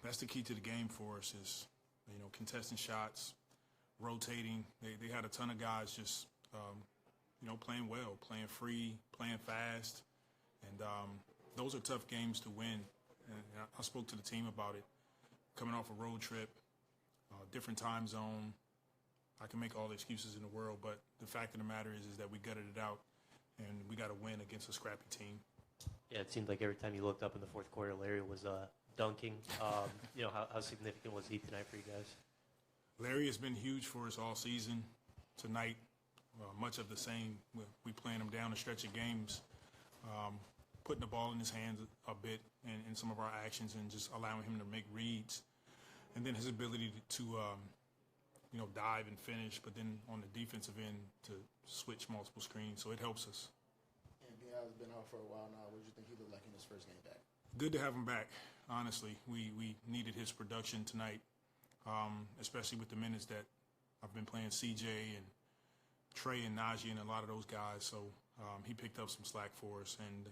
That's the key to the game for us is, contesting shots, rotating. They had a ton of guys just, playing well, playing free, playing fast. And those are tough games to win. And I spoke to the team about it. Coming off a road trip, different time zone. I can make all the excuses in the world, but the fact of the matter is that we gutted it out, and we got to win against a scrappy team. Yeah, it seemed like every time you looked up in the fourth quarter, Larry was dunking. How significant was he tonight for you guys? Larry has been huge for us all season. Tonight, much of the same. We playing him down a stretch of games, putting the ball in his hands a bit in some of our actions and just allowing him to make reads. And then his ability to dive and finish, but then on the defensive end to switch multiple screens. So it helps us. And Bial's been out for a while now. What did you think he looked like in his first game back? Good to have him back, honestly. We needed his production tonight, especially with the minutes that I've been playing CJ and Trey and Naji and a lot of those guys. So he picked up some slack for us, and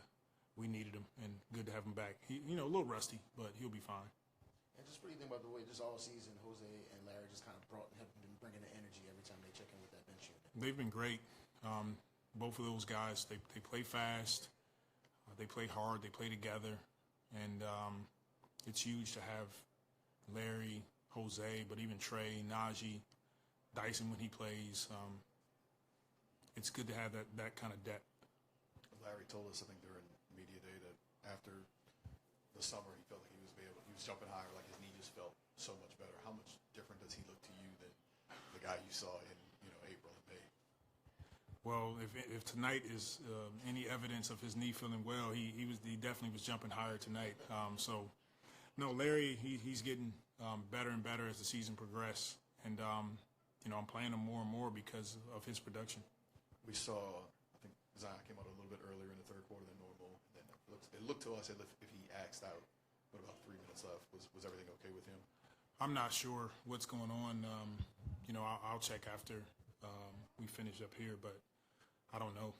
we needed him, and good to have him back. He, a little rusty, but he'll be fine. And just what do you think about the way just all season Jose and Larry just kind of have been bringing the energy every time they check in with that bench unit? They've been great. Both of those guys, they play fast, they play hard, they play together, and it's huge to have Larry, Jose, but even Trey, Naji, Dyson when he plays. It's good to have that kind of depth. Larry told us, I think during media day, that after the summer he felt like he was jumping higher, like his knee just felt so much better. How much different does he look to you than the guy you saw in April and May? Well, if tonight is any evidence of his knee feeling well, he definitely was jumping higher tonight. No, Larry, he's getting better and better as the season progressed, and I'm playing him more and more because of his production. We saw, I think Zion came out a little bit earlier in the third quarter than normal. And then it looked to us as if he axed out with about 3 minutes left. Was everything okay with him? I'm not sure what's going on. I'll check after we finish up here, but I don't know.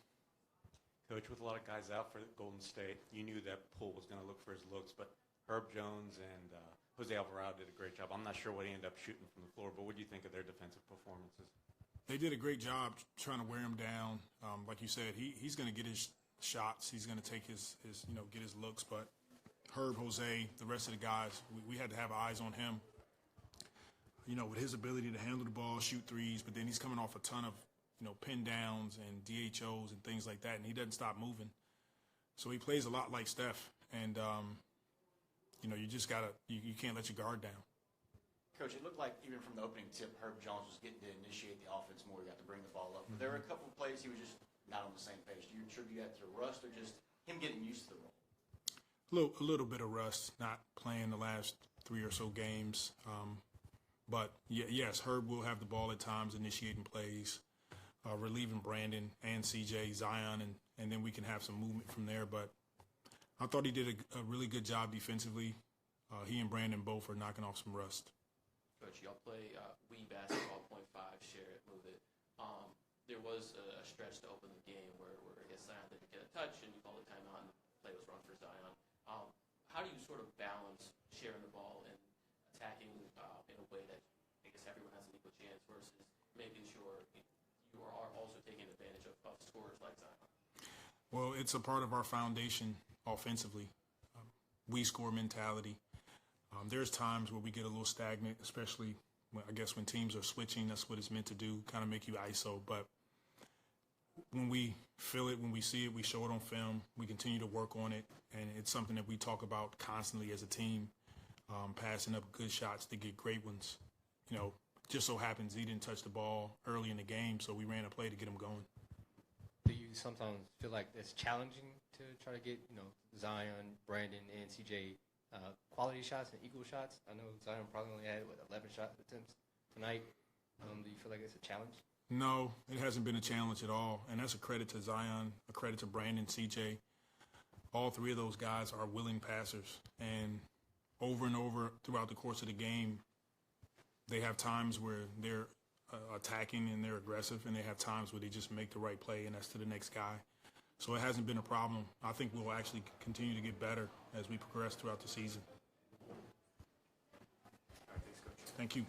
Coach, with a lot of guys out for Golden State, you knew that Poole was going to look for his looks, but Herb Jones and Jose Alvarado did a great job. I'm not sure what he ended up shooting from the floor, but what do you think of their defensive performances? They did a great job trying to wear him down. Like you said, he's going to get his shots. He's going to take his get his looks. But Herb, Jose, the rest of the guys, we had to have eyes on him. With his ability to handle the ball, shoot threes, but then he's coming off a ton of pin downs and DHOs and things like that, and he doesn't stop moving. So he plays a lot like Steph, and you just you can't let your guard down. Coach, it looked like even from the opening tip, Herb Jones was getting to initiate the offense more. He got to bring the ball up. But there were a couple of plays he was just not on the same page. Do you attribute that to rust or just him getting used to the role? A little bit of rust, not playing the last 3 or so games. But yes, Herb will have the ball at times, initiating plays, relieving Brandon and CJ, Zion, and then we can have some movement from there. But I thought he did a really good job defensively. He and Brandon both are knocking off some rust. Coach, y'all play Wii basketball, .5, share it, move it. There was a stretch to open the game where I guess Zion didn't get a touch and you called a timeout and the play was run for Zion. How do you sort of balance sharing the ball and attacking in a way that I guess everyone has an equal chance versus making sure you are also taking advantage of scorers like Zion? Well, it's a part of our foundation offensively. We score mentality. There's times where we get a little stagnant, especially when teams are switching. That's what it's meant to do, kind of make you ISO. But when we feel it, when we see it, we show it on film. We continue to work on it, and it's something that we talk about constantly as a team, passing up good shots to get great ones. Just so happens he didn't touch the ball early in the game, so we ran a play to get him going. Do you sometimes feel like it's challenging to try to get, Zion, Brandon, and CJ quality shots and equal shots? I know Zion probably only had, 11 shot attempts tonight. Do you feel like it's a challenge? No, it hasn't been a challenge at all, and that's a credit to Zion, a credit to Brandon, CJ. All three of those guys are willing passers, and over and over throughout the course of the game, they have times where they're attacking and they're aggressive, and they have times where they just make the right play, and that's to the next guy. So it hasn't been a problem. I think we'll actually continue to get better as we progress throughout the season. Thank you.